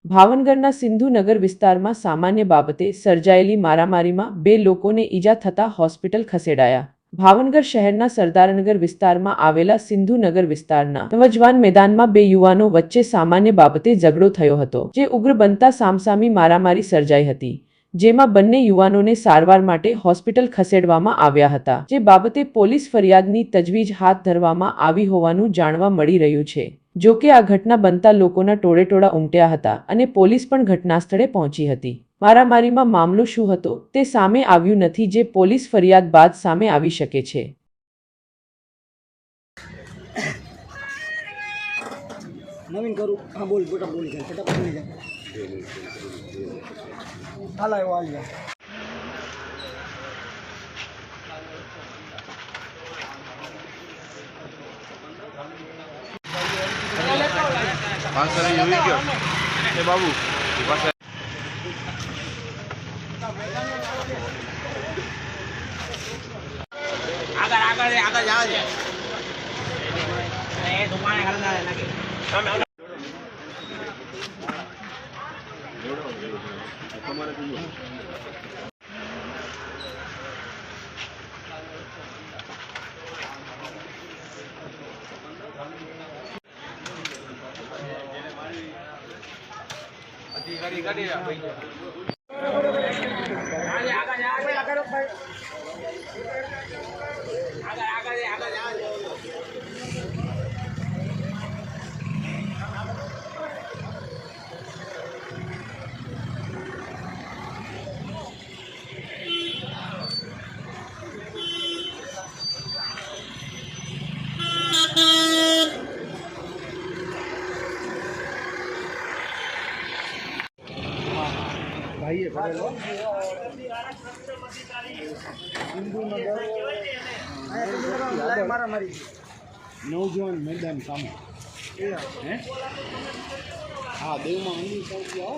ભાવનગરના સિંધુનગર વિસ્તારમાં સામાન્ય બાબતે સર્જાયેલી મારામારીમાં 2 લોકોને ઈજા થતાં હોસ્પિટલ ખસેડાયા। ભાવનગર શહેરના સરદારનગર વિસ્તારમાં આવેલા સિંધુનગર વિસ્તારના નવજવાન મેદાનમાં 2 યુવાનો વચ્ચે સામાન્ય બાબતે ઝઘડો થયો હતો, જે ઉગ્ર બનતા સામસામી મારામારી સર્જાઈ હતી, જેમાં બંને યુવાનોને સારવાર માટે હોસ્પિટલ ખસેડવામાં આવ્યા હતા, જે બાબતે પોલીસ ફરિયાદની તજવીજ હાથ ધરવામાં આવી હોવાનું જાણવા મળી રહ્યું છે। જો કે આ ઘટના બનતા લોકોના ટોળેટોળા ઉમટ્યા હતા અને પોલીસ પણ ઘટનાસ્થળે પહોંચી હતી। મારામારીમાં મામલો શું હતો તે સામે આવ્યું નથી, જે પોલીસ ફરિયાદ બાદ સામે આવી શકે છે। नवीन करू हाँ बोल बेटा बोल गया फटाफट बोल गया आला है वो आ गया पाँच साल ये हुई क्या ए बाबू पाँच आगर आगर आगर जाओ जे ए दुकान खड़ा है ना के તમારે ગાડી ગાડી भाई है पड़ेलो सिंधुनगर मारा मारी नौजवान मैदान सामे हैं हाँ देव में अंदर आओ